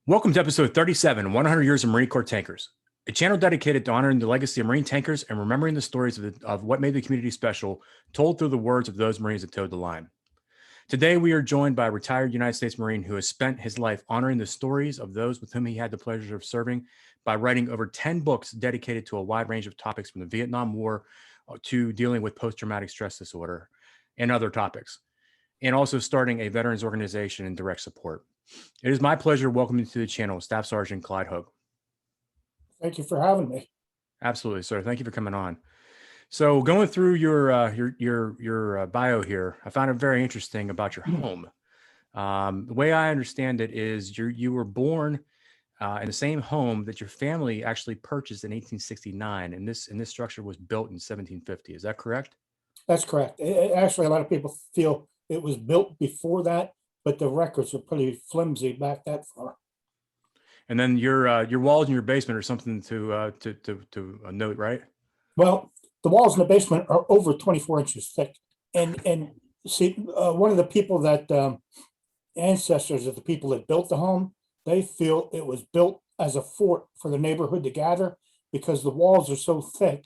Welcome to episode 37, 100 Years of Marine Corps Tankers, a channel dedicated to honoring the legacy of Marine tankers and remembering the stories of what made the community special, told through the words of those Marines that towed the line. Today, we are joined by a retired United States Marine who has spent his life honoring the stories of those with whom he had the pleasure of serving by writing over 10 books dedicated to a wide range of topics from the Vietnam War to dealing with post-traumatic stress disorder and other topics, and also starting a veterans organization in direct support. It is my pleasure welcoming to the channel Staff Sergeant Clyde Hoch. Thank you for having me. Absolutely, sir. Thank you for coming on. So, going through your bio here, I found it very interesting about your home. The way I understand it is you were born in the same home that your family actually purchased in 1869, and this structure was built in 1750. Is that correct? That's correct. Actually, a lot of people feel it was built before that, but the records are pretty flimsy back that far. And then your walls in your basement are something to note, right? Well, the walls in the basement are over 24 inches thick, and see, one of the people that ancestors of the people that built the home, they feel it was built as a fort for the neighborhood to gather because the walls are so thick,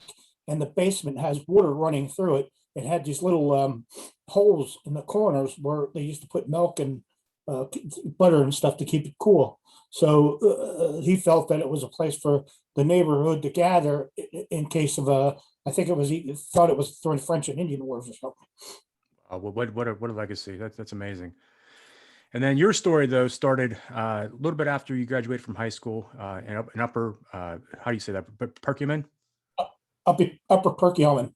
and the basement has water running through it. It had these little holes in the corners where they used to put milk and butter and stuff to keep it cool. So he felt that it was a place for the neighborhood to gather in case of I think it was, he thought it was during French and Indian Wars or something. What a legacy. That's amazing. And then your story, though, started a little bit after you graduated from high school in Upper, how do you say that? Perkiomen? Upper Perkiomen.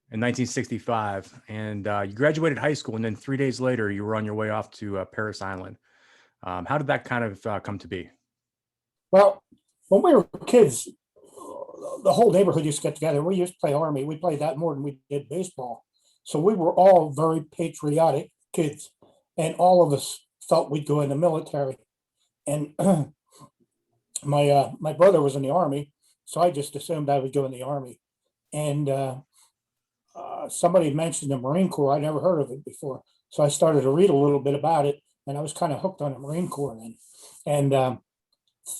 In 1965. And you graduated high school, and then 3 days later, you were on your way off to Parris Island. How did that kind of come to be? Well, when we were kids, the whole neighborhood used to get together. We used to play Army. We played that more than we did baseball. So we were all very patriotic kids, and all of us felt we'd go in the military. And my brother was in the Army, so I just assumed I would go in the Army. And somebody mentioned the Marine Corps. I never heard of it before, so I started to read a little bit about it, and I was kind of hooked on the Marine Corps then. And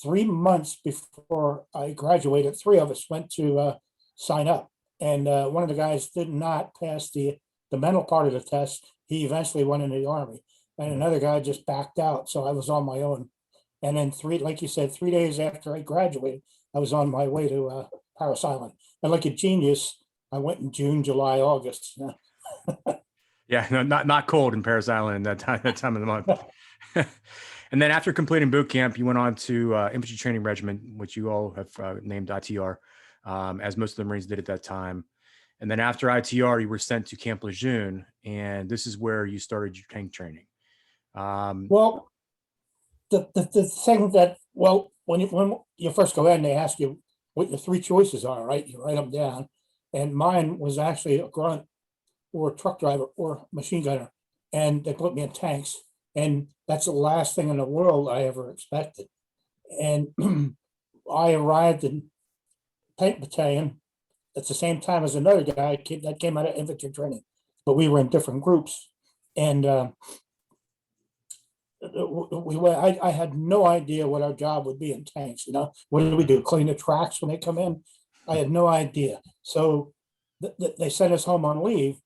3 months before I graduated, three of us went to sign up, and one of the guys did not pass the mental part of the test. He eventually went into the Army, and another guy just backed out. So I was on my own. And then like you said, 3 days after I graduated, I was on my way to Parris Island. And like a genius, I went in June, July, August. Yeah, no, not cold in Parris Island that time of the month. And then after completing boot camp, you went on to Infantry Training Regiment, which you all have named ITR, as most of the Marines did at that time. And then after ITR, you were sent to Camp Lejeune, and this is where you started your tank training. Well, the thing that, well, when you first go in, they ask you what your three choices are, right? You write them down. And mine was actually a grunt or a truck driver or machine gunner. And they put me in tanks. And that's the last thing in the world I ever expected. And I arrived in Tank Battalion at the same time as another guy that came out of infantry training, but we were in different groups. And I had no idea what our job would be in tanks. You know, what do we do? Clean the tracks when they come in? I had no idea. So they sent us home on leave,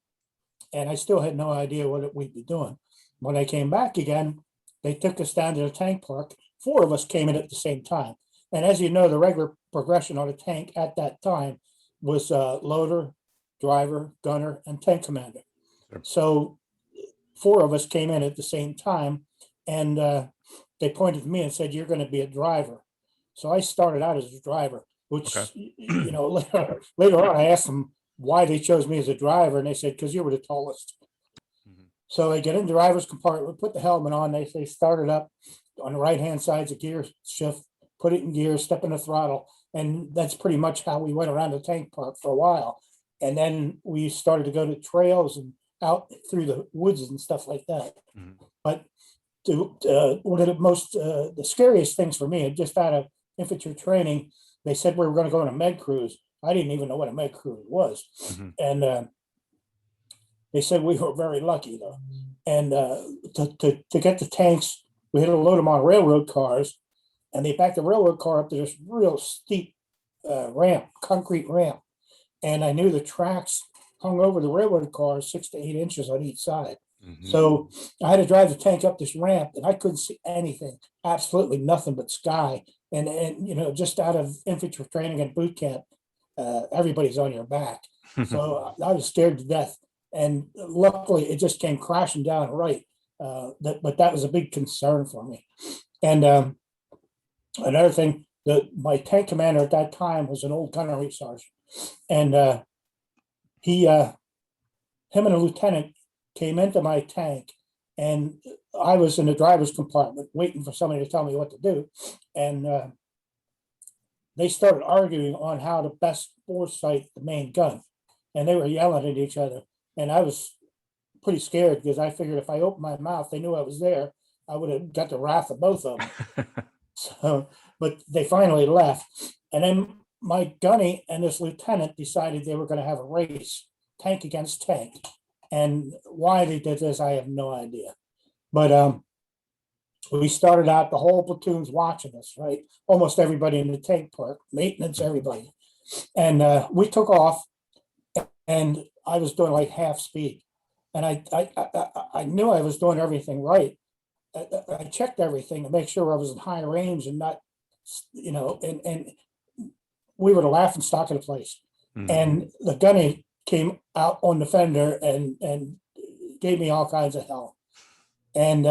and I still had no idea what we'd be doing. When I came back again, they took us down to the tank park. 4 of us came in at the same time. And as you know, the regular progression on a tank at that time was loader, driver, gunner, and tank commander. Sure. So 4 of us came in at the same time, and they pointed to me and said, "You're going to be a driver." So I started out as a driver, which, okay. You know, later on I asked them why they chose me as a driver, and they said, "Because you were the tallest." Mm-hmm. So I get in the driver's compartment, put the helmet on, they started up on the right-hand side's a gear shift, put it in gear, step in the throttle, and that's pretty much how we went around the tank park for a while. And then we started to go to trails and out through the woods and stuff like that. Mm-hmm. But one of the most, the scariest things for me, just out of infantry training, they said we were going to go on a med cruise. I didn't even know what a med cruise was. Mm-hmm. And they said we were very lucky, though. And to get the tanks, we had to load them on railroad cars. and they backed the railroad car up to this real steep ramp, concrete ramp. And I knew the tracks hung over the railroad car 6 to 8 inches on each side. Mhm. So I had to drive the tank up this ramp, and I couldn't see anything, absolutely nothing but sky. And just out of infantry training and boot camp, everybody's on your back. So I was scared to death. And luckily, it just came crashing down right. But that was a big concern for me. And another thing, my tank commander at that time was an old gunnery sergeant, and him and a lieutenant came into my tank, and I was in the driver's compartment waiting for somebody to tell me what to do, and they started arguing on how to best foresight the main gun, and they were yelling at each other, and I was pretty scared because I figured if I opened my mouth, they knew I was there. I would have got the wrath of both of them. So, but they finally left, and then my gunny and this lieutenant decided they were going to have a race, tank against tank. And why they did this, I have no idea. But we started out, the whole platoon's watching us, right? Almost everybody in the tank park, maintenance, everybody. And we took off, and I was doing like half speed. And I knew I was doing everything right. I checked everything to make sure I was in high range and not, and we were the laughing stock of the place. Mhm. And the gunny came out on the fender and gave me all kinds of hell. And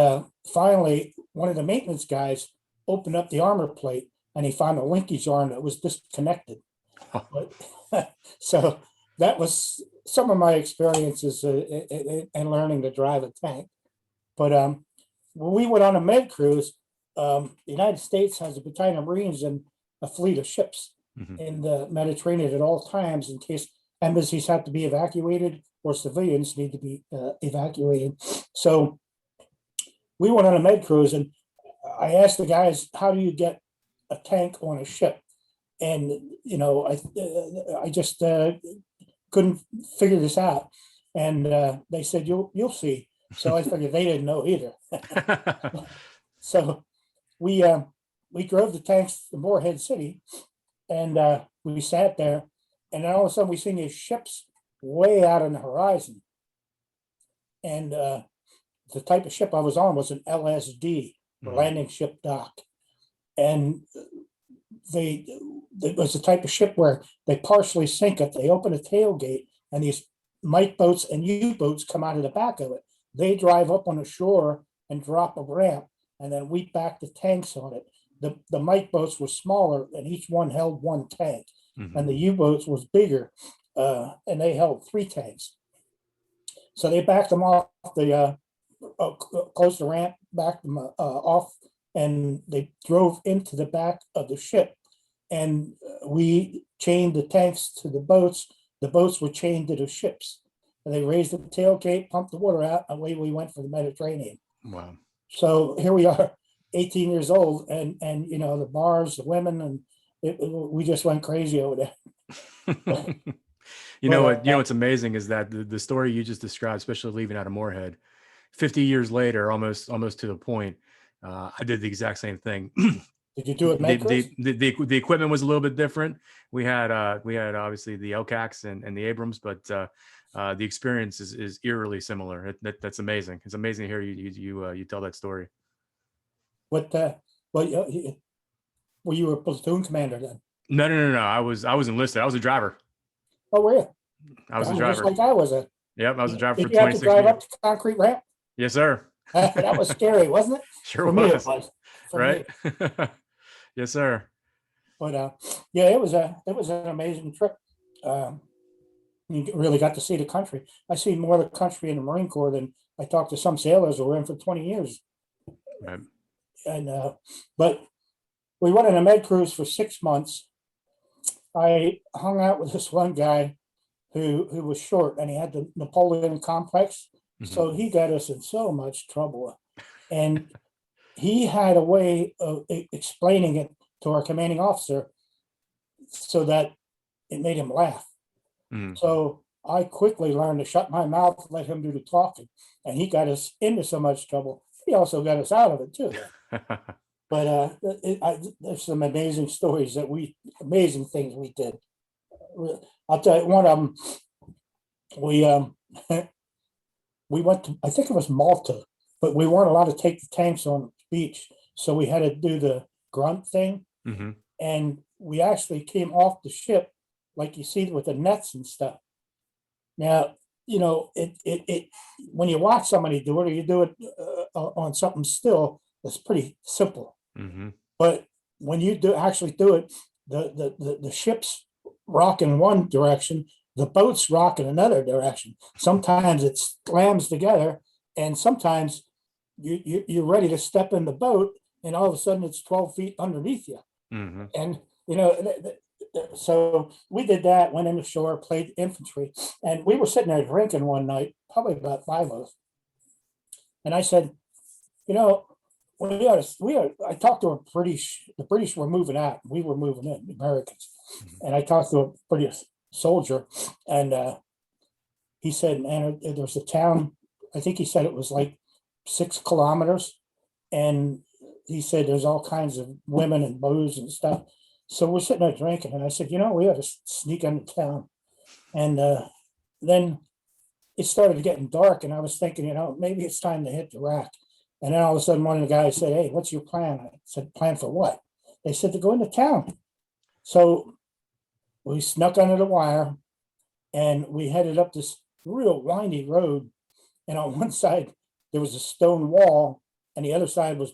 finally, one of the maintenance guys opened up the armor plate, and he found a linkage arm that was disconnected. But, so that was some of my experiences in learning to drive a tank. But when we went on a med cruise, the United States has a battalion of Marines and a fleet of ships Mhm. in the Mediterranean at all times in case embassies have to be evacuated or civilians need to be evacuated. So we went on a med cruise, and I asked the guys, how do you get a tank on a ship? And, I just couldn't figure this out. And they said, you'll see. So I figured they didn't know either. So we drove the tanks to Moorhead City, and we sat there, and then all of a sudden we seen these ships way out on the horizon. And the type of ship I was on was an LSD, Mhm. landing ship dock. And it was the type of ship where they partially sink it. They open a tailgate, and these mite boats and U-boats come out of the back of it. They drive up on the shore and drop a ramp, and then we back the tanks on it. The mite boats were smaller, and each one held one tank, Mhm. and the U-boats was bigger, and they held 3 tanks. So they backed them off the closed the ramp, backed them off, and they drove into the back of the ship. And we chained the tanks to the boats. The boats were chained to the ships. And they raised the tailgate, pumped the water out, and away we went for the Mediterranean. Wow. So here we are, 18 years old, and the bars, the women, and we just went crazy over there. What's amazing is that the story you just described, especially leaving out of Moorhead, 50 years later, almost to the point, I did the exact same thing. Did you do it, the equipment was a little bit different. We had obviously the LCACs and the Abrams, but the experience is eerily similar. That's amazing. It's amazing to hear you tell that story. What? Well, were you a platoon commander then? No. I was enlisted. I was a driver. Oh, were you? I was a Just driver. like I was. Yep, I was a driver for Did you have to 26 drive years. up the concrete ramp? Yes, sir. That was scary, wasn't it? Sure For me, it was. was. For Right? me. Yes, sir. But yeah, it was an amazing trip. You really got to see the country. I seen more of the country in the Marine Corps than I talked to some sailors who were in for 20 years. Right. And but we went on a med cruise for 6 months. I hung out with this one guy who was short, and he had the Napoleon complex. Mhm. So he got us in so much trouble. And he had a way of explaining it to our commanding officer so that it made him laugh. Mhm. So I quickly learned to shut my mouth, let him do the talking, and he got us into so much trouble. He also got us out of it too. But there's some amazing stories amazing things we did. I'll tell you one of them. We we went to, I think it was Malta, but we weren't allowed to take the tanks on the beach, so we had to do the grunt thing, Mm-hmm. and we actually came off the ship like you see with the nets and stuff. Now, it when you watch somebody do it, or you do it on something still, it's pretty simple. Mm-hmm. But when you actually do it, the ship's rock in one direction, the boat's rock in another direction. Sometimes it slams together, and sometimes you're ready to step in the boat, and all of a sudden it's 12 feet underneath you. Mm-hmm. And so we did that, went in the shore, played infantry, and we were sitting there drinking one night, probably about 5 of us. And I said, we I talked to the British were moving out, we were moving in, the Americans. And I talked to a British soldier, and he said, man, there's a town, I think he said it was like 6 kilometers. And he said, there's all kinds of women and booze and stuff. So we're sitting there drinking, and I said, we ought to sneak into town. And then it started getting dark, and I was thinking, maybe it's time to hit the rack. And then all of a sudden, one of the guys said, hey, what's your plan? I said, plan for what? They said, to go into town. So we snuck under the wire, and we headed up this real windy road. And on one side, there was a stone wall, and the other side was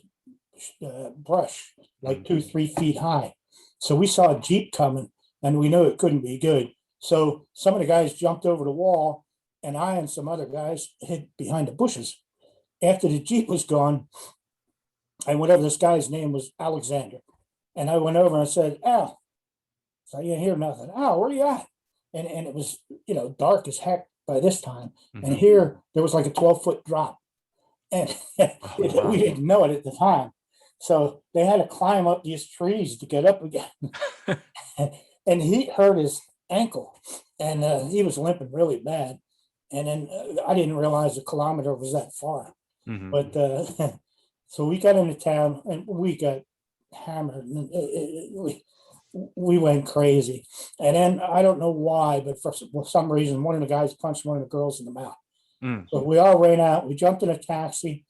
brush, like 2-3 feet high. So we saw a Jeep coming, and we knew it couldn't be good. So some of the guys jumped over the wall, and I and some other guys hid behind the bushes. After the Jeep was gone, and whatever this guy's name was, Alexander, and I went over and I said, Al, so I didn't hear nothing. Al, where you at? And it was, dark as heck by this time. Mm-hmm. And here there was like a 12-foot drop. And wow. We didn't know it at the time. So they had to climb up these trees to get up again. And he hurt his ankle, and he was limping really bad. And then I didn't realize the kilometer was that far. Mm-hmm. But so we got into town, and we got hammered. And we went crazy. And then I don't know why, but for some reason, one of the guys punched one of the girls in the mouth. Mm. So we all ran out. We jumped in a taxi,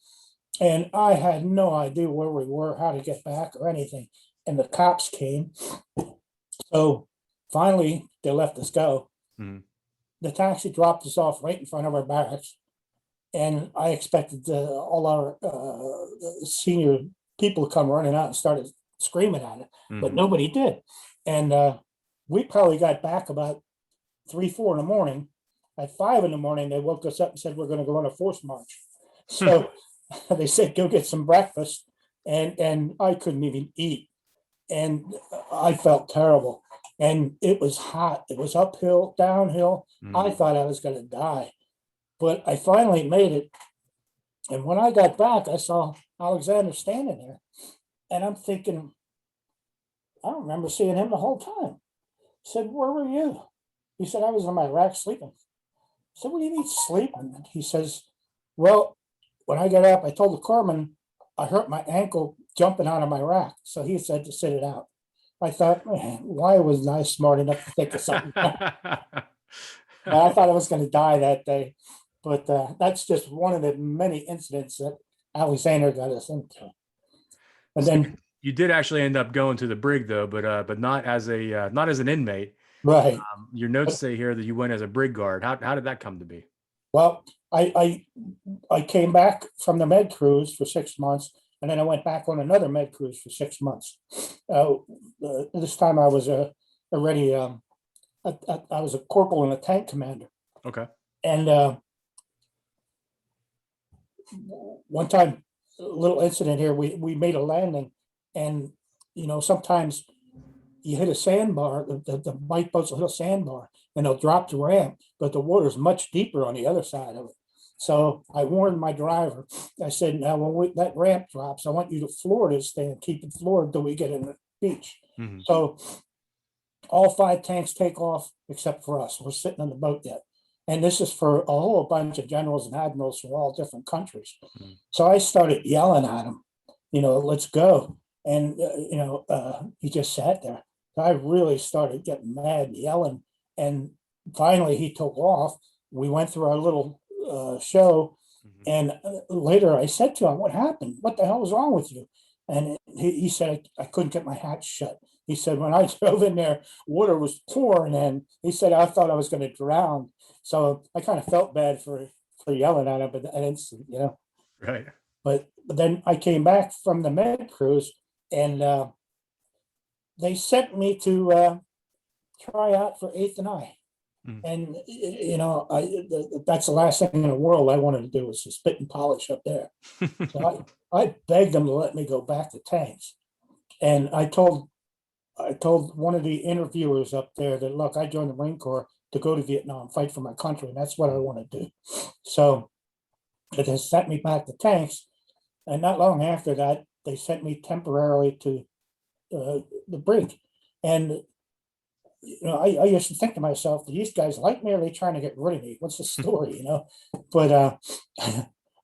and I had no idea where we were, how to get back, or anything. And the cops came. So finally, they let us go. Mm. The taxi dropped us off right in front of our barracks. And I expected all our senior people to come running out and started screaming at it, but nobody did. And we probably got back about 3-4 in the morning. At 5 in the morning, they woke us up and said, we're going to go on a forced march. So they said, go get some breakfast. And I couldn't even eat. And I felt terrible. And it was hot. It was uphill, downhill. I thought I was going to die. But I finally made it. And when I got back, I saw Alexander standing there. And I'm thinking, I don't remember seeing him the whole time. I said, where were you? He said, I was in my rack sleeping. I said, what do you mean sleeping? And he says, well, when I got up, I told the corpsman I hurt my ankle jumping out of my rack. So he said to sit it out. I thought, man, why wasn't I smart enough to think of something? I thought I was going to die that day. But that's just one of the many incidents that Alexander got us into. And so then you did actually end up going to the brig, though, but not as an inmate. Right. Your notes say here that you went as a brig guard. How did that come to be? Well, I came back from the med cruise for 6 months, and then I went back on another med cruise for 6 months. This time I was already I was a corporal and a tank commander. Okay. And one time, a little incident here, we made a landing, and sometimes you hit a sandbar, the bike boats will hit a sandbar, and they'll drop the ramp, but the water's much deeper on the other side of it. So I warned my driver. I said, now when that ramp drops, I want you to floor this thing and keep it floored till we get in the beach. Mm-hmm. So all 5 tanks take off except for us. We're sitting on the boat yet. And this is for a whole bunch of generals and admirals from all different countries. Mm-hmm. So I started yelling at them, let's go. And, he just sat there. I really started getting mad and yelling. And finally he took off. We went through our little show. Mhm. And later I said to him, what happened? What the hell was wrong with you? And he said, I couldn't get my hatch shut. He said, when I drove in there, water was pouring in. He said, I thought I was going to drown. So I kind of felt bad for yelling at him at that instant, Right. But then I came back from the med cruise, and they sent me to try out for 8th and I. Mm. And that's the last thing in the world I wanted to do was to spit and polish up there. So I begged them to let me go back to tanks. And I told one of the interviewers up there that, look, I joined the Marine Corps to go to Vietnam, fight for my country, and that's what I want to do. So they sent me back to tanks, and not long after that, they sent me temporarily to the brig. And I used to think to myself, do these guys like me, or are they trying to get rid of me? What's the story, But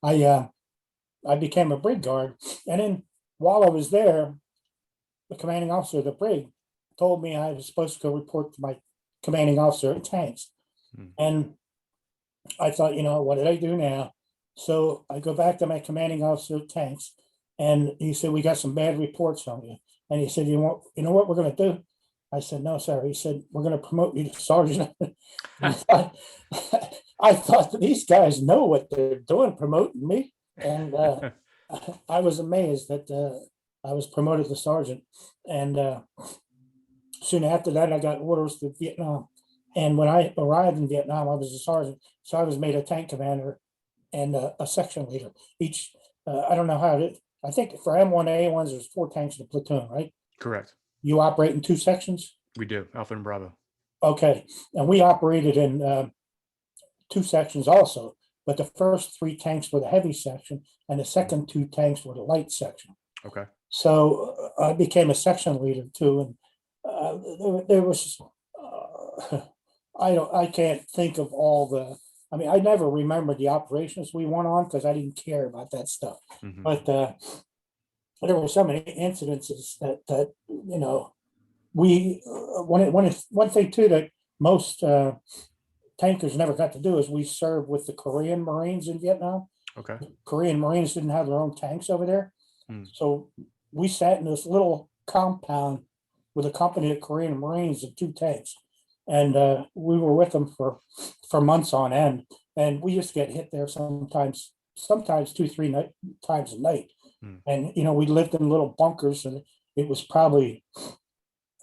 I became a brig guard, and then while I was there, the commanding officer of the brig told me I was supposed to go report to my commanding officer at tanks. Hmm. And I thought, what did I do now? So I go back to my commanding officer at tanks, and he said, we got some bad reports on you. And he said, you know what we're going to do? I said, no, sir. He said, we're going to promote you to sergeant. I thought that these guys know what they're doing, promoting me. And I was amazed that I was promoted to sergeant. And soon after that, I got orders to Vietnam. And when I arrived in Vietnam, I was a sergeant. So I was made a tank commander and a section leader. I don't know how to, I think for M1A1s, there's 4 tanks in a platoon, right? Correct. You operate in 2 sections? We do. Alpha and Bravo. Okay. And we operated in 2 sections also. But the first 3 tanks were the heavy section, and the second 2 tanks were the light section. Okay. So I became a section leader too. And there was, I can't think of I never remember the operations we went on because I didn't care about that stuff. Mhm. But there were so many incidences that we one thing too that most tankers never got to do is we served with the Korean Marines in Vietnam. Okay. Korean Marines didn't have their own tanks over there. Mm. So we sat in this little compound with a company of Korean Marines and 2 tanks. And we were with them for months on end. And we used to get hit there sometimes 2-3 times a night. Mm. And, we lived in little bunkers, and it was probably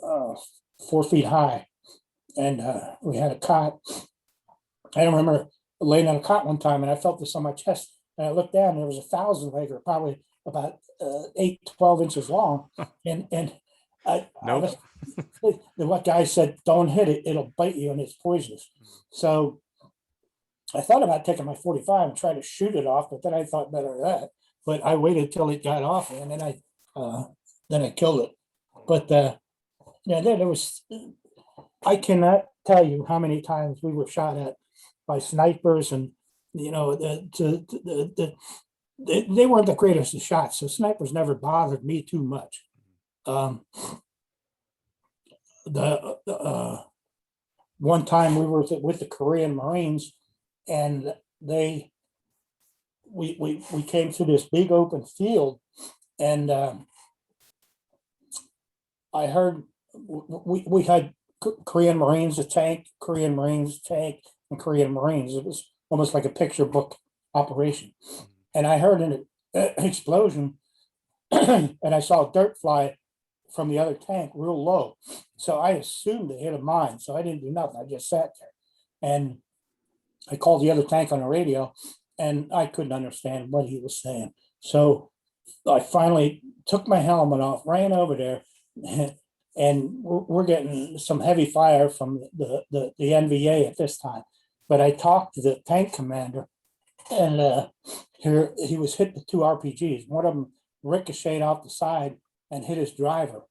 4 feet high. And we had a cot. I remember laying on a cot one time, and I felt this on my chest. And I looked down, and there was a 1,000-legger, probably about 8-12 inches long. And Nope. what guy said, don't hit it, it'll bite you and it's poisonous. So I thought about taking my 45 and try to shoot it off, but then I thought better of that. But I waited till it got off, and then I killed it. But there was, I cannot tell you how many times we were shot at by snipers, and they weren't the greatest of shots, so snipers never bothered me too much. The one time we were with the Korean Marines, and we came through this big open field, and I heard we had Korean Marines a tank, Korean Marines tank, and Korean Marines. It was almost like a picture book operation, and I heard an explosion, and I saw dirt fly from the other tank real low. So I assumed it hit a mine. So I didn't do nothing. I just sat there, and I called the other tank on the radio, and I couldn't understand what he was saying. So I finally took my helmet off, ran over there, and we're getting some heavy fire from the NVA at this time. But I talked to the tank commander, and here he was hit with 2 RPGs. One of them ricocheted off the side and hit his driver,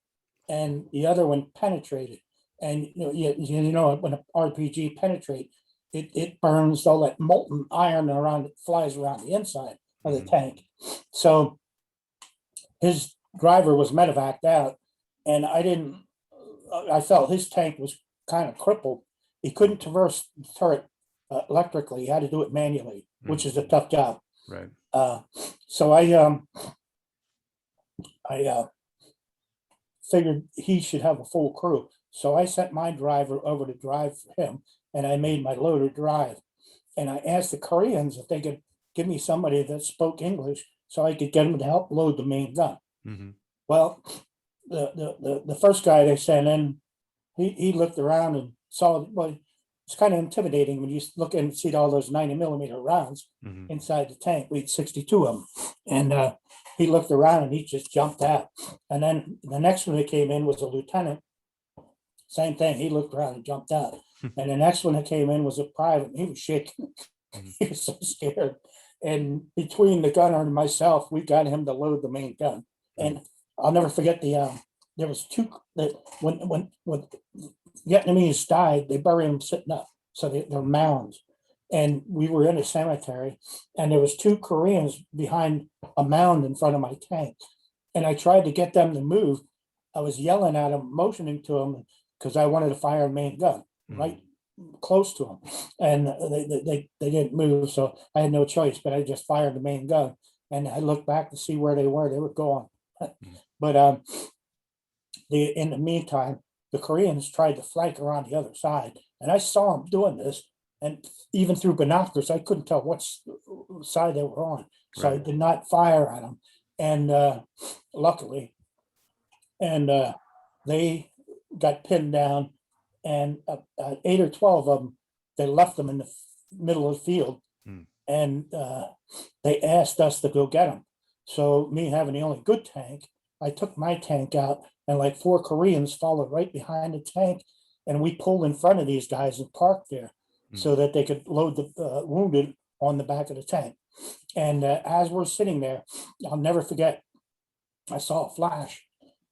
and the other one penetrated. And when an RPG penetrate, it burns all that molten iron around, it flies around the inside of the tank. So his driver was medevaced out, and I felt his tank was kind of crippled. He couldn't traverse the turret electrically. He had to do it manually, which is a tough job. Right. So I figured he should have a full crew. So I sent my driver over to drive for him, and I made my loader drive. And I asked the Koreans if they could give me somebody that spoke English so I could get them to help load the main gun. Mm-hmm. Well, the first guy they sent in, he looked around and saw, well, it's kind of intimidating when you look and see all those 90mm rounds Mm-hmm. inside the tank. We had 62 of them. And he looked around and he just jumped out. And then the next one that came in was a lieutenant. Same thing. He looked around and jumped out. And the next one that came in was a private. He was shaking. He was so scared. And between the gunner and myself, we got him to load the main gun. And I'll never forget there was two that when Vietnamese died, they buried them sitting up. So they're mounds. And we were in a cemetery, and there was two Koreans behind a mound in front of my tank. And I tried to get them to move. I was yelling at them, motioning to them, because I wanted to fire a main gun right close to them. And they didn't move, so I had no choice, but I just fired the main gun. And I looked back to see where they were gone. But in the meantime, the Koreans tried to flank around the other side. And I saw them doing this. And even through binoculars, I couldn't tell what side they were on. So I did not fire at them. And luckily, they got pinned down, and 8 or 12 of them, they left them in the middle of the field. And they asked us to go get them. So me having the only good tank, I took my tank out, and like 4 Koreans followed right behind the tank. And we pulled in front of these guys and parked there so that they could load the wounded on the back of the tank. And as we're sitting there, I'll never forget, I saw a flash,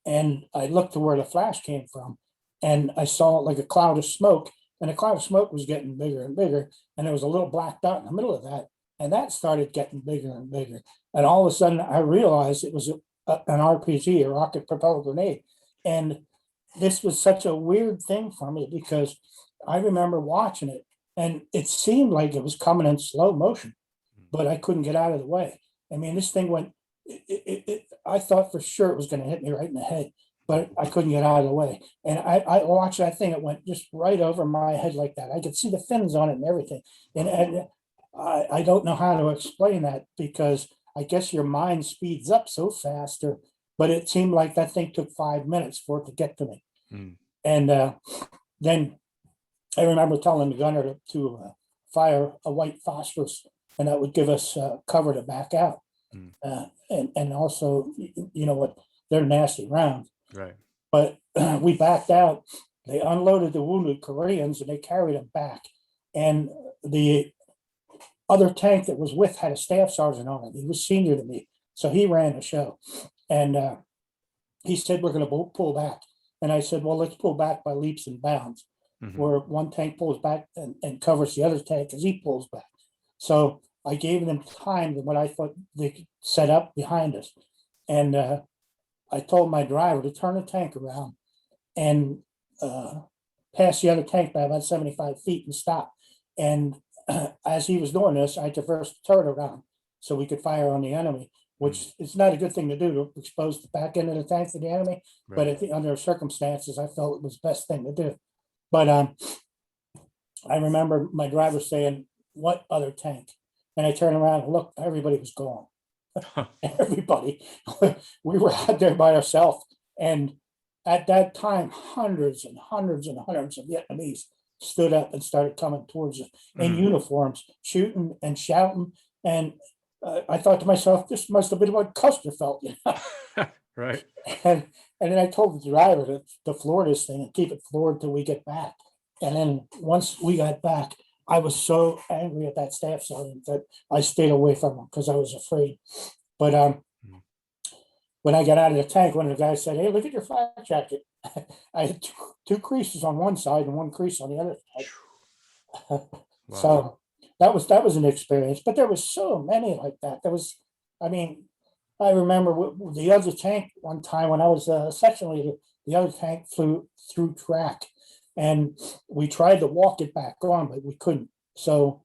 and I looked to where the flash came from, and I saw like a cloud of smoke, and the cloud of smoke was getting bigger and bigger, and there was a little black dot in the middle of that, and that started getting bigger and bigger. And all of a sudden I realized it was an RPG, a rocket propelled grenade. And this was such a weird thing for me, because I remember watching it, and it seemed like it was coming in slow motion, but I couldn't get out of the way. I mean, this thing went, I thought for sure it was going to hit me right in the head, but I couldn't get out of the way. And I watched that thing. It went just right over my head like that. I could see the fins on it and everything. And I don't know how to explain that, because I guess your mind speeds up so faster, but it seemed like that thing took 5 minutes for it to get to me. And then I remember telling the gunner to fire a white phosphorus, and that would give us cover to back out. And also, you know what, they're nasty rounds. Right. But we backed out. They unloaded the wounded Koreans, and they carried them back. And the other tank that was with had a staff sergeant on it. He was senior to me, so he ran the show. And he said, "We're going to pull back." And I said, "Well, let's pull back by leaps and bounds, where one tank pulls back and covers the other tank as he pulls back." So I gave them time to what I thought they could set up behind us. And I told my driver to turn the tank around and pass the other tank by about 75 feet and stop. And as he was doing this, I traversed the turret around so we could fire on the enemy, which is not a good thing to do, to expose the back end of the tank to the enemy. But under circumstances, I felt it was the best thing to do. But I remember my driver saying, "What other tank?" And I turned around and looked, everybody was gone. Everybody. We were out there by ourselves. And at that time, hundreds and hundreds and hundreds of Vietnamese stood up and started coming towards us in uniforms, shooting and shouting. And I thought to myself, this must have been what Custer felt. You know? Right. And then I told the driver to floor this thing and keep it floored till we get back. And then once we got back, I was so angry at that staff sergeant that I stayed away from him because I was afraid. But when I got out of the tank, one of the guys said, "Hey, look at your flak jacket." I had two creases on one side and one crease on the other side. So that was an experience. But there was so many like that. I mean, I remember the other tank one time when I was a section leader, the other tank flew through track, and we tried to walk it back on, but we couldn't. So,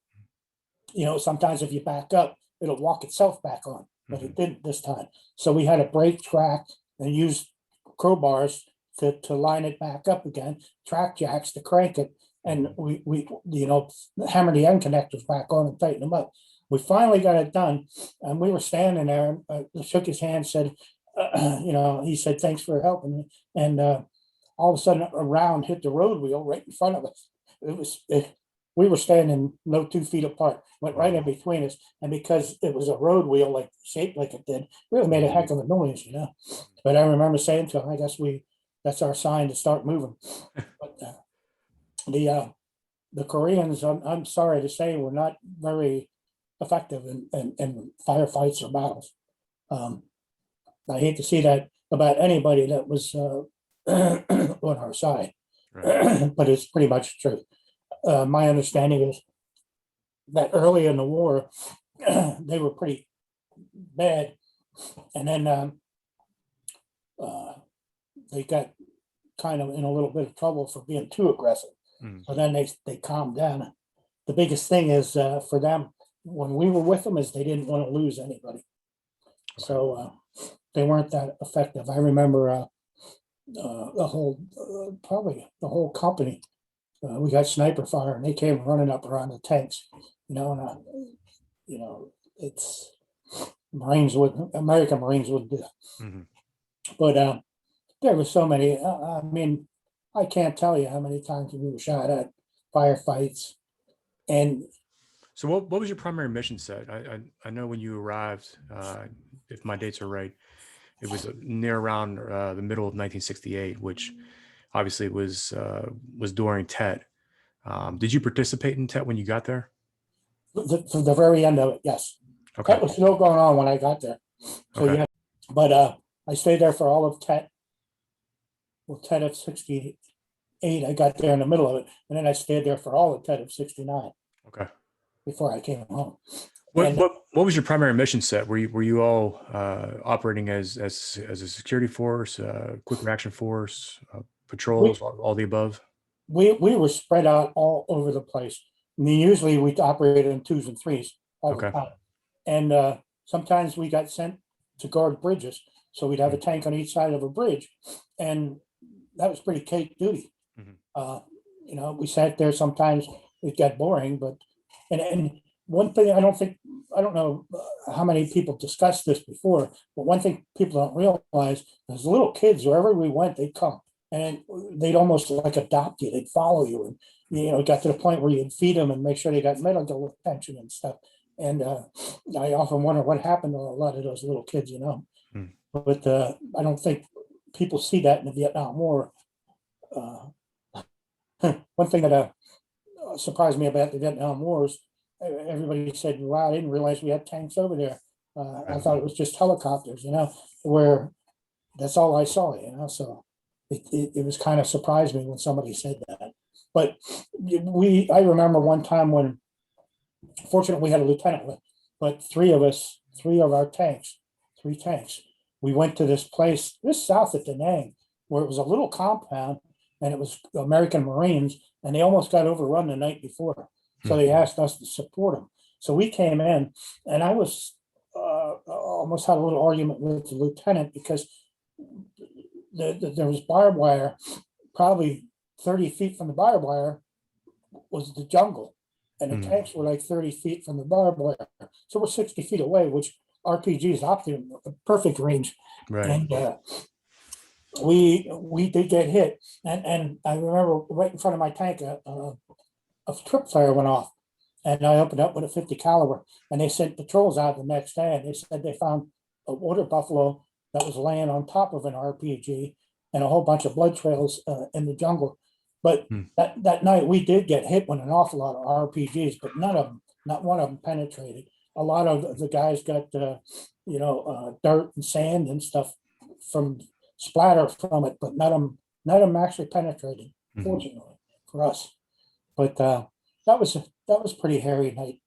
sometimes if you back up, it'll walk itself back on, but it didn't this time. So we had to break track and use crowbars to line it back up again, track jacks to crank it, and we hammer the end connectors back on and tighten them up. We finally got it done, and we were standing there. Shook his hand, said, he said, "Thanks for helping me." And all of a sudden, a round hit the road wheel right in front of us. We were standing no 2 feet apart, went right in between us, and because it was a road wheel, like shaped like it did, really made a heck of a noise, But I remember saying to him, "I guess that's our sign to start moving." But the Koreans, I'm sorry to say, were not very effective in firefights or battles. I hate to see that about anybody that was on our side, Right. but it's pretty much true. My understanding is that early in the war, they were pretty bad, and then they got kind of in a little bit of trouble for being too aggressive. Mm. So then they calmed down. The biggest thing is for them when we were with them is they didn't want to lose anybody, so they weren't that effective. I remember the whole probably the whole company. We got sniper fire, and they came running up around the tanks. It's American Marines would do. Mhm. But there were so many. I mean, I can't tell you how many times we were shot at firefights. And So what was your primary mission set? I know when you arrived, if my dates are right, it was near around the middle of 1968, which obviously was during Tet. Did you participate in Tet when you got there? to the very end of it, yes, Okay. that was still going on when I got there. So Okay. yeah, but I stayed there for all of Tet. Well, Tet of 68, I got there in the middle of it, and then I stayed there for all of Tet of 69 Okay. before I came home. What And what was your primary mission set? Were you all operating as a security force, quick reaction force, patrols, we, all the above? we were spread out all over the place. I mean, usually we operated in twos and threes all the Okay. time. And sometimes we got sent to guard bridges. So we'd have a tank on each side of a bridge. And that was pretty cake duty. Mhm. We sat there sometimes, it got boring, but, and one thing I don't know how many people discussed this before, but one thing people don't realize is little kids, wherever we went, they'd come and they'd almost like adopt you. They'd follow you. And, it got to the point where you'd feed them and make sure they got medical attention and stuff. And I often wonder what happened to a lot of those little kids, Mm. But I don't think people see that in the Vietnam War. Uh, One thing that surprised me about the Vietnam Wars, everybody said, "Wow, I didn't realize we had tanks over there." I Right. thought it was just helicopters, where that's all I saw, So it was kind of surprised me when somebody said that. But I remember one time when, fortunately, we had a lieutenant with, but three of our tanks, 3 tanks, we went to this place, this south of Da Nang, where it was a little compound, and it was American Marines, and they almost got overrun the night before. So they asked us to support them. So we came in, and I was almost had a little argument with the lieutenant because there was barbed wire, probably 30 feet from the barbed wire was the jungle, and the Mm. tanks were like 30 feet from the barbed wire. So we're 60 feet away, which RPG is optimum, perfect range. Right. And we did get hit, and I remember right in front of my tank, a trip fire went off, and I opened up with a 50 caliber, and they sent patrols out the next day, and they said they found a water buffalo that was laying on top of an RPG and a whole bunch of blood trails in the jungle. But Mm. that night we did get hit with an awful lot of RPGs, but not one of them penetrated. A lot of the guys got dirt and sand and stuff from splatter from it, but none of them actually penetrated, Mhm. fortunately for us. But that was pretty hairy night.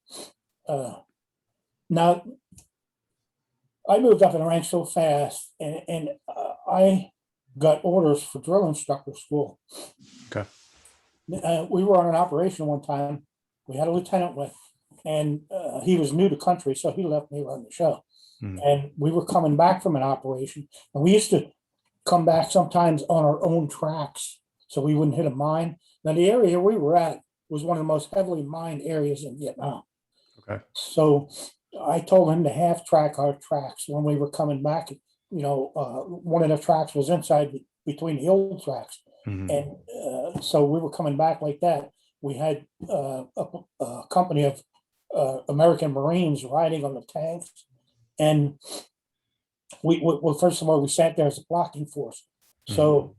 Now I moved up in the ranks so fast, and I got orders for drill instructor school. Okay. We were on an operation one time. We had a lieutenant with, and he was new to country, so he let me run the show. Mm. And we were coming back from an operation, and we used to come back sometimes on our own tracks, so we wouldn't hit a mine. Now, the area we were at was one of the most heavily mined areas in Vietnam. Okay. So I told him to half track our tracks when we were coming back. One of the tracks was inside between the old tracks. Mhm. And so we were coming back like that. We had a company of American Marines riding on the tanks. And well, first of all, we sat there as a blocking force. So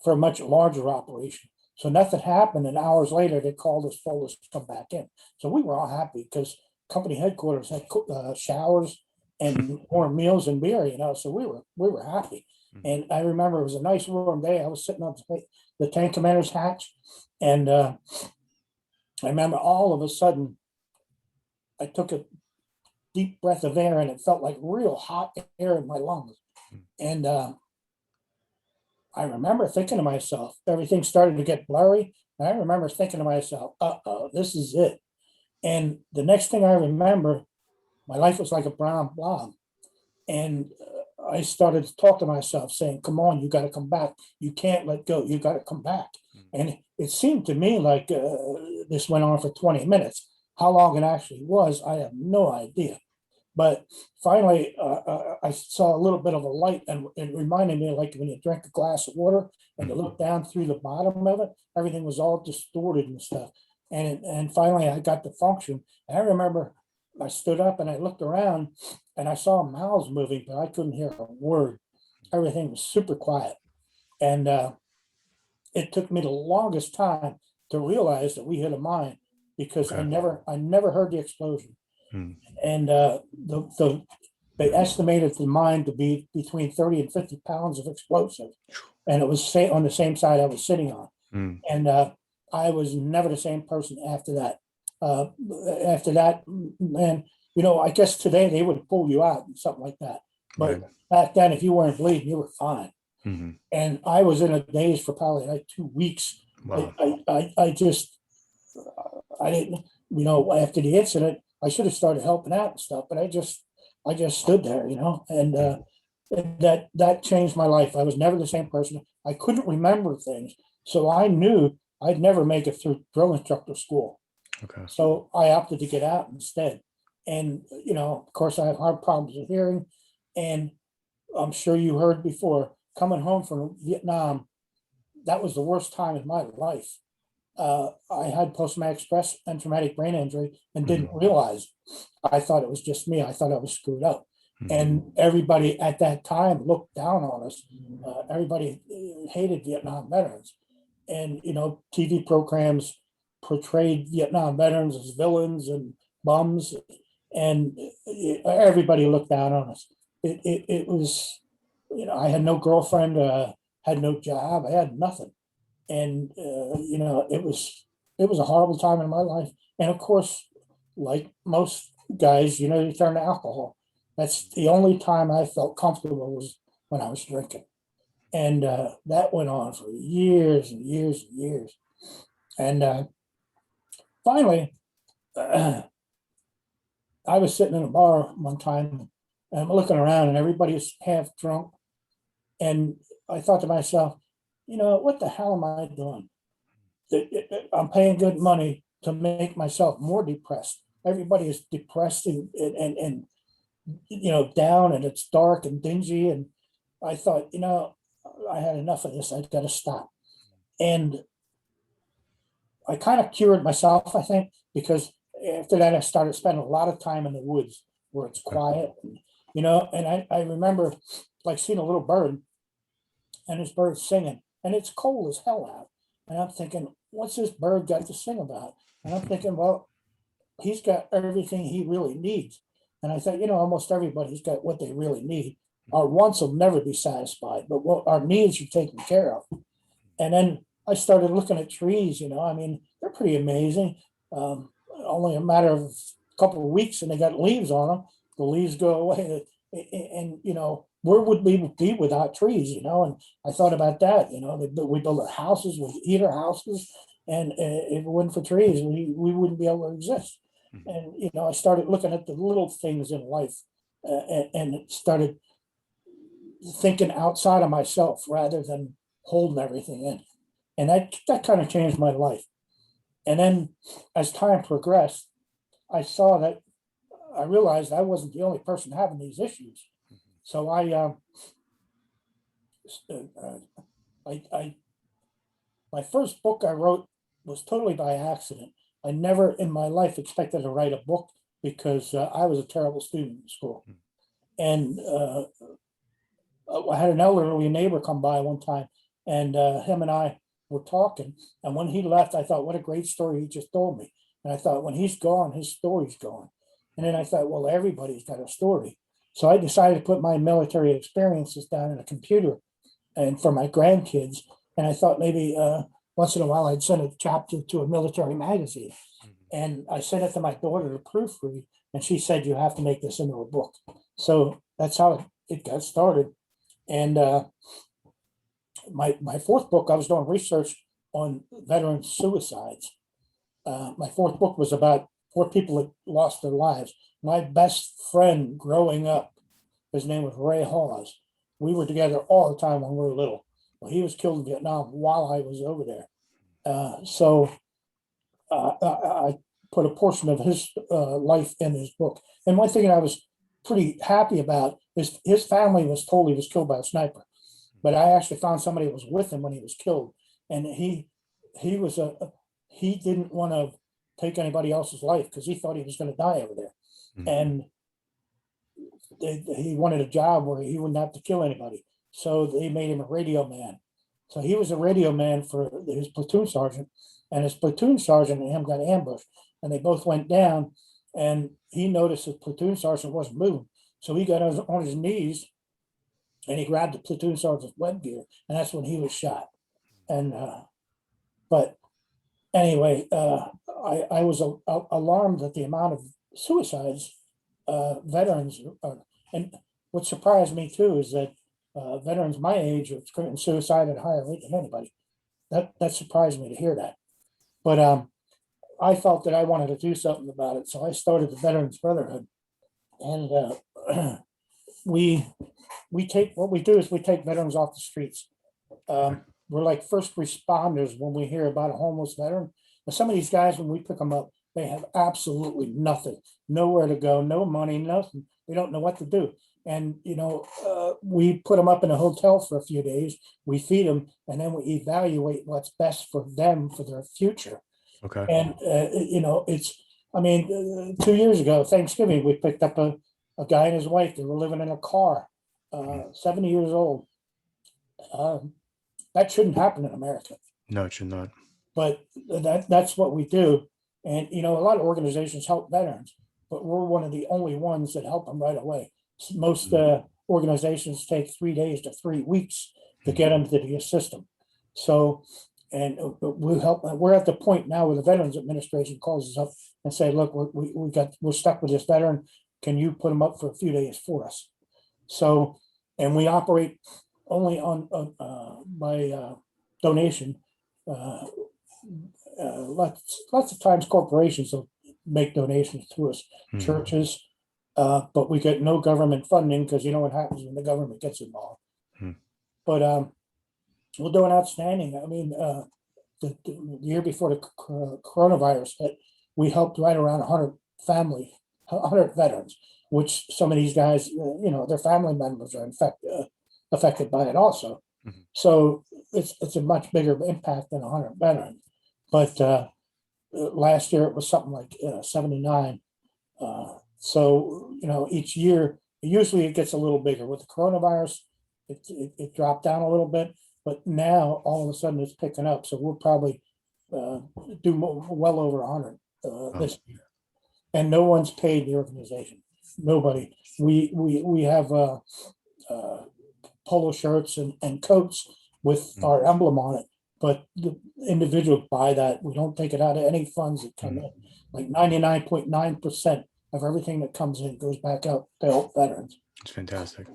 for a much larger operation. So nothing happened. And hours later, they called us, told us to come back in. So we were all happy because company headquarters had showers and warm meals and beer, so we were happy. And I remember it was a nice warm day. I was sitting on the tank commander's hatch, and I remember all of a sudden I took a deep breath of air, and it felt like real hot air in my lungs. And I remember thinking to myself, everything started to get blurry. And I remember thinking to myself, this is it. And the next thing I remember, my life was like a brown blob. And I started to talk to myself saying, come on, you got to come back. You can't let go. You got to come back. And it seemed to me like this went on for 20 minutes. How long it actually was, I have no idea. But finally, I saw a little bit of a light, and it reminded me like when you drink a glass of water and you look down through the bottom of it, everything was all distorted and stuff. And finally, I got to function. And I remember I stood up and I looked around and I saw mouths moving, but I couldn't hear a word. Everything was super quiet. And it took me the longest time to realize that we hit a mine because I never heard the explosion. And they estimated the mine to be between 30 and 50 pounds of explosive. And it was on the same side I was sitting on. And I was never the same person after that. Man, I guess today they would pull you out and something like that. But back then, if you weren't bleeding, you were fine. And I was in a daze for probably like 2 weeks. Wow. I didn't, after the incident, I should have started helping out and stuff, but I just stood there, and that changed my life. I was never the same person. I couldn't remember things. So I knew I'd never make it through drill instructor school. Okay. So I opted to get out instead. And, of course, I have hard problems with hearing. And I'm sure you heard before, coming home from Vietnam, that was the worst time in my life. I had post-traumatic stress and traumatic brain injury and didn't realize. I thought it was just me. I thought I was screwed up. And everybody at that time looked down on us. Everybody hated Vietnam veterans. And, TV programs portrayed Vietnam veterans as villains and bums. And everybody looked down on us. It was, I had no girlfriend, had no job. I had nothing. And it was a horrible time in my life. And of course, like most guys, you turn to alcohol. That's the only time I felt comfortable was when I was drinking. And that went on for years and years and years. And finally, I was sitting in a bar one time and I'm looking around and everybody's half drunk. And I thought to myself, what the hell am I doing? I'm paying good money to make myself more depressed. Everybody is depressed and down, and it's dark and dingy. And I thought, I had enough of this. I've got to stop. And I kind of cured myself, I think, because after that, I started spending a lot of time in the woods where it's quiet, and I remember like seeing a little bird and this bird singing. And it's cold as hell out. And I'm thinking, what's this bird got to sing about? And I'm thinking, well, he's got everything he really needs. And I thought, almost everybody's got what they really need. Our wants will never be satisfied, but what our needs are taken care of. And then I started looking at trees, they're pretty amazing. Only a matter of a couple of weeks and they got leaves on them. The leaves go away. And, where would we be without trees, and I thought about that, we build our houses, we eat our houses, and if it wasn't for trees, we wouldn't be able to exist. Mhm. And, I started looking at the little things in life, and started thinking outside of myself rather than holding everything in. And that kind of changed my life. And then as time progressed, I saw that I realized I wasn't the only person having these issues. So I my first book I wrote was totally by accident. I never in my life expected to write a book because I was a terrible student in school. And I had an elderly neighbor come by one time, and him and I were talking. And when he left, I thought, what a great story he just told me. And I thought, when he's gone, his story's gone. And then I thought, well, everybody's got a story. So I decided to put my military experiences down in a computer and for my grandkids. And I thought maybe once in a while I'd send a chapter to a military magazine. And I sent it to my daughter to proofread, and she said, you have to make this into a book. So that's how it got started. And my fourth book, I was doing research on veteran suicides. My fourth book was about 4 people that lost their lives. My best friend growing up, his name was Haws. We were together all the time when we were little. Well, he was killed in Vietnam while I was over there. So I put a portion of his life in his book. And one thing I was pretty happy about is his family was told he was killed by a sniper. But I actually found somebody that was with him when he was killed. And he didn't want to take anybody else's life because he thought he was going to die over there. Mhm. And he wanted a job where he wouldn't have to kill anybody. So they made him a radio man. So he was a radio man for his platoon sergeant, and his platoon sergeant and him got ambushed, and they both went down. And he noticed his platoon sergeant wasn't moving, so he got on his knees, and he grabbed the platoon sergeant's web gear, and that's when he was shot. And but anyway, I was alarmed at the amount of suicides veterans and what surprised me too is that veterans my age are committing suicide at a higher rate than anybody. That surprised me to hear that. But I felt that I wanted to do something about it, so I started the Veterans Brotherhood, and we take what we do is we take veterans off the streets. We're like first responders when we hear about a homeless veteran. And some of these guys, when we pick them up, they have absolutely nothing, nowhere to go, no money, nothing. They don't know what to do. And, we put them up in a hotel for a few days, we feed them, and then we evaluate what's best for them for their future. Okay. And, I mean, 2 years ago, Thanksgiving, we picked up a guy and his wife. They were living in a car, 70 years old. That shouldn't happen in America, No, it should not. but that's what we do. And, a lot of organizations help veterans, but we're one of the only ones that help them right away. Most organizations take 3 days to 3 weeks to get them to the system. So, and we help. We're at the point now where the Veterans Administration calls us up and say, "Look, we're stuck with this veteran. Can you put him up for a few days for us?" So, and we operate only on by donation. Lots of times corporations will make donations to us, churches, but we get no government funding because you know what happens when the government gets involved. But we're doing outstanding. I mean, the year before the coronavirus hit, we helped right around 100 veterans, which some of these guys, their family members are affected by it also. So it's a much bigger impact than 100 veterans. But last year it was something like 79. So each year usually it gets a little bigger. With the coronavirus, it dropped down a little bit, but now all of a sudden it's picking up. So we'll probably do well over 100 this year, and no one's paid the organization. Nobody. We have polo shirts and coats with our emblem on it, but the individuals buy that. We don't take it out of any funds that come in. Like 99.9% of everything that comes in goes back out to help veterans. It's fantastic.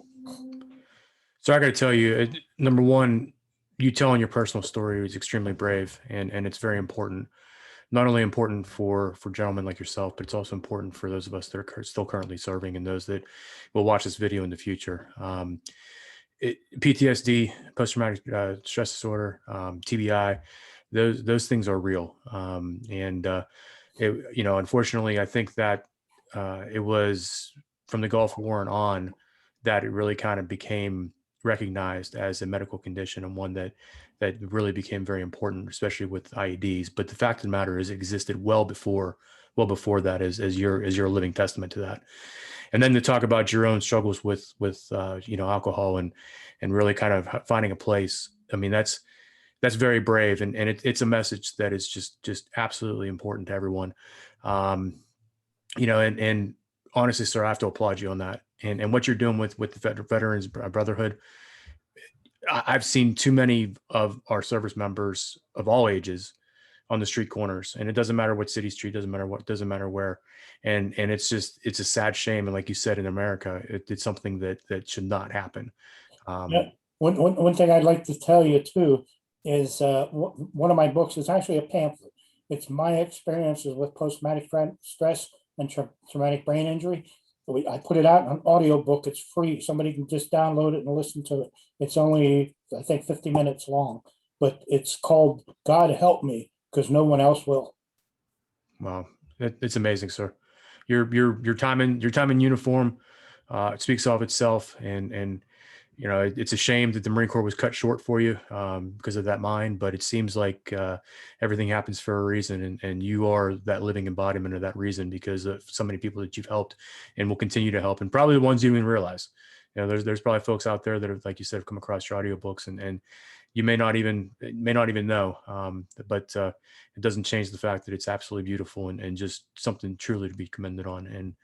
So I got to tell you, number one, you telling your personal story is extremely brave, and it's very important. Not only important for gentlemen like yourself, but it's also important for those of us that are still currently serving and those that will watch this video in the future. PTSD, post-traumatic stress disorder, TBI, those things are real. Unfortunately, I think that it was from the Gulf War and on that it really kind of became recognized as a medical condition, and one that really became very important, especially with IEDs. But the fact of the matter is, it existed well before that, as you're a living testament to that. And then to talk about your own struggles with alcohol and really kind of finding a place. I mean, that's very brave, and it's a message that is just absolutely important to everyone. And honestly, sir, I have to applaud you on that, and what you're doing with the Veterans Brotherhood. I've seen too many of our service members of all ages on the street corners, and it doesn't matter what city street, doesn't matter where. And it's a sad shame. And like you said, in America, it's something that should not happen. Yeah. One thing I'd like to tell you too is one of my books is actually a pamphlet. It's my experiences with post-traumatic stress and traumatic brain injury. I put it out in an audio book. It's free. Somebody can just download it and listen to it. It's only, I think, 50 minutes long, but it's called God Help Me, because no one else will. Wow. It's amazing, sir. Your time in uniform speaks of itself, and it's a shame that the Marine Corps was cut short for you because of that mine, but it seems like everything happens for a reason, and you are that living embodiment of that reason because of so many people that you've helped and will continue to help, and probably the ones you didn't even realize. There's probably folks out there that have, like you said, have come across your audiobooks and you may not even know, but it doesn't change the fact that it's absolutely beautiful and just something truly to be commended on. And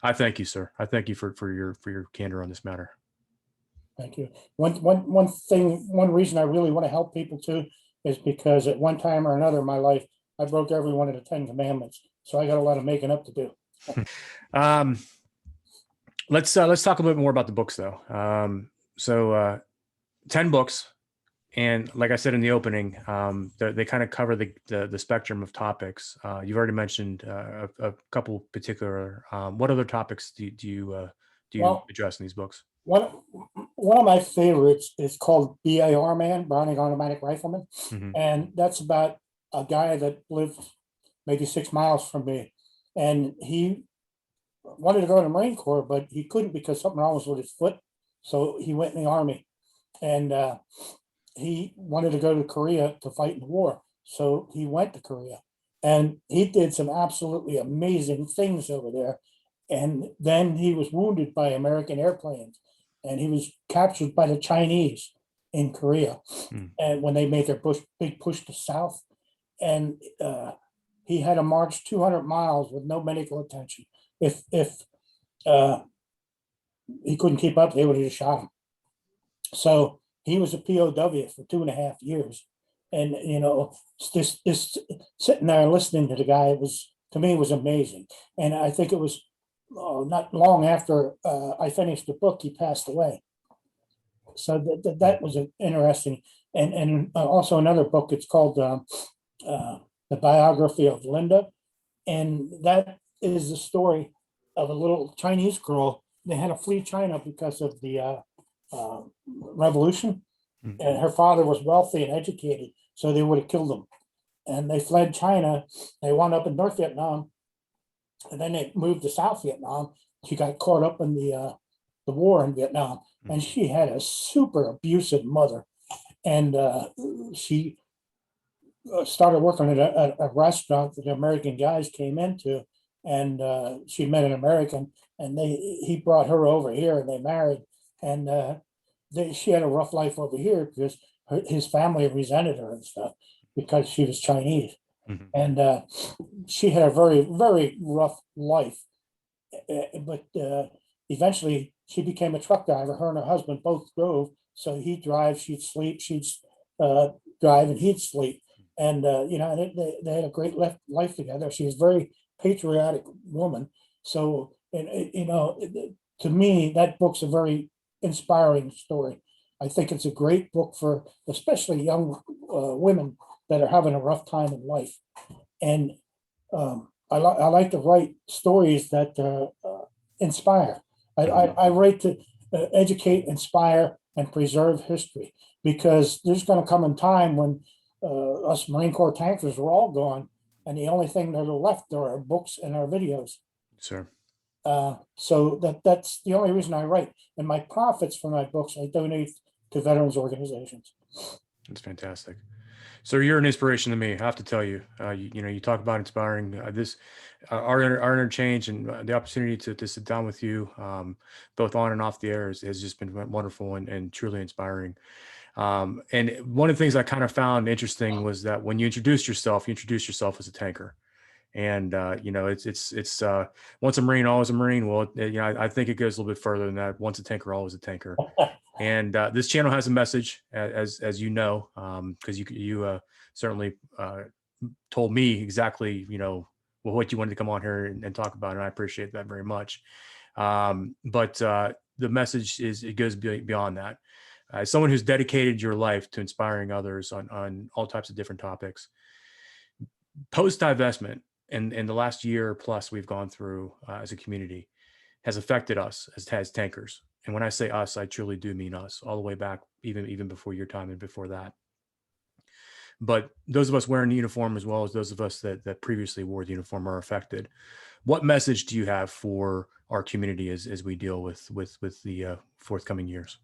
I thank you, sir. I thank you for your candor on this matter. Thank you. One reason I really want to help people too is because at one time or another in my life, I broke every one of the 10 commandments. So I got a lot of making up to do. Let's talk a little bit more about the books though. 10 books. And like I said in the opening, they kind of cover the spectrum of topics. You've already mentioned a couple particular. What other topics do you address in these books? One of my favorites is called BAR Man, Browning Automatic Rifleman. Mm-hmm. And that's about a guy that lived maybe 6 miles from me. And he wanted to go to the Marine Corps, but he couldn't because something wrong was with his foot. So he went in the Army. And he wanted to go to Korea to fight in the war. So he went to Korea. And he did some absolutely amazing things over there. And then he was wounded by American airplanes. And he was captured by the Chinese in Korea. And when they made their big push to south, and he had to march 200 miles with no medical attention. If he couldn't keep up, they would have just shot him. So he was a POW for 2.5 years. And, this sitting there and listening to the guy was amazing. And I think it was not long after I finished the book, he passed away. So that was interesting. And also another book, it's called The Biography of Linda. And that is the story of a little Chinese girl. They had to flee China because of the revolution. Mm-hmm. And her father was wealthy and educated, so they would have killed him. And they fled China. They wound up in North Vietnam. And then they moved to South Vietnam. She got caught up in the war in Vietnam, and she had a super abusive mother. And she started working at a restaurant that the American guys came into, and she met an American, and he brought her over here, and they married. And she had a rough life over here because his family resented her and stuff because she was Chinese. Mm-hmm. And she had a very, very rough life. But eventually she became a truck driver. Her and her husband both drove. So he'd drive, she'd sleep, she'd drive, and he'd sleep. And, they had a great life together. She was a very patriotic woman. So, to me, that book's a very inspiring story. I think it's a great book for especially young women that are having a rough time in life. And I like to write stories that inspire. I write to educate, inspire, and preserve history, because there's going to come a time when us Marine Corps tankers are all gone, and the only thing that are left are our books and our videos. Sure. So that's the only reason I write. And my profits from my books I donate to veterans organizations. That's fantastic. So you're an inspiration to me. I have to tell you. You talk about inspiring. Our interchange and the opportunity to sit down with you, both on and off the air, has just been wonderful and truly inspiring. And one of the things I kind of found interesting was that when you introduced yourself as a tanker. And it's once a Marine, always a Marine. Well, I think it goes a little bit further than that. Once a tanker, always a tanker. And this channel has a message, as you know, because you certainly told me exactly what you wanted to come on here and talk about, and I appreciate that very much. But the message it goes beyond that. As someone who's dedicated your life to inspiring others on all types of different topics, post divestment and the last year plus we've gone through as a community has affected us as tankers. And when I say us, I truly do mean us, all the way back, even before your time and before that. But those of us wearing the uniform, as well as those of us that previously wore the uniform, are affected. What message do you have for our community as we deal with the forthcoming years?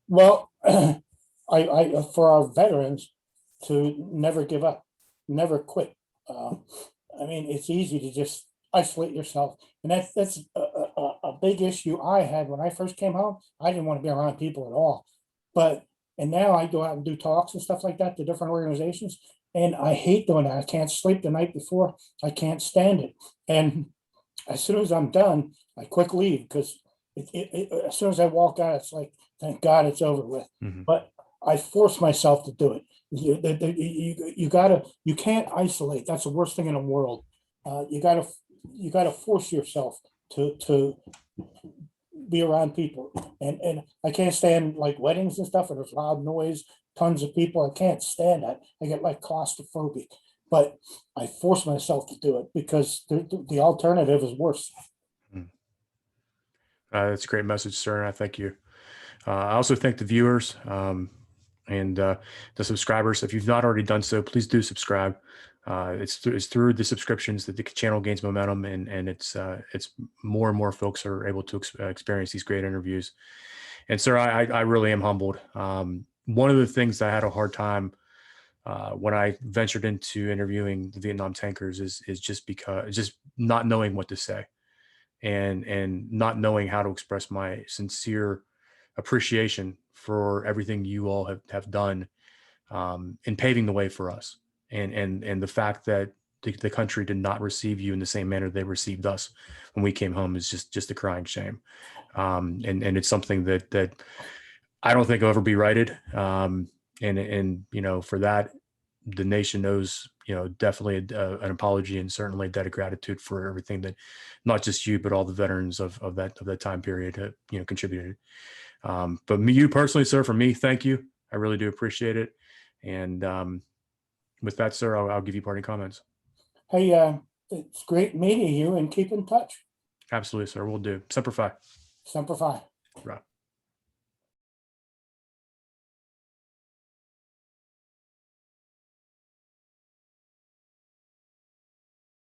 Well, I for our veterans to never give up, never quit. I mean, it's easy to just isolate yourself, and that's a big issue I had when I first came home. I didn't want to be around people at all, and now I go out and do talks and stuff like that to different organizations, and I hate doing that. I can't sleep the night before. I can't stand it, and as soon as I'm done, I quick leave, because as soon as I walk out, it's like, thank God it's over with. Mm-hmm. But I force myself to do it. You can't isolate. That's the worst thing in the world. You gotta force yourself to be around people. And I can't stand like weddings and stuff, and there's loud noise, tons of people. I can't stand that. I get like claustrophobic. But I force myself to do it, because the alternative is worse. That's a great message, sir. And I thank you. I also thank the viewers and the subscribers. If you've not already done so, please do subscribe. It's through the subscriptions that the channel gains momentum, and it's more and more folks are able to experience these great interviews. And sir, I really am humbled. One of the things I had a hard time when I ventured into interviewing the Vietnam tankers is just not knowing what to say, and not knowing how to express my sincere appreciation for everything you all have done in paving the way for us, and the fact that the country did not receive you in the same manner they received us when we came home is just a crying shame. And it's something that I don't think will ever be righted. And for that, the nation owes definitely an apology, and certainly a debt of gratitude for everything that not just you but all the veterans of that time period contributed. But you personally, sir, for me, thank you. I really do appreciate it. And with that, sir, I'll give you parting comments. Hey, it's great meeting you, and keep in touch. Absolutely, sir. We'll do. Semper Fi. Semper Fi. Right.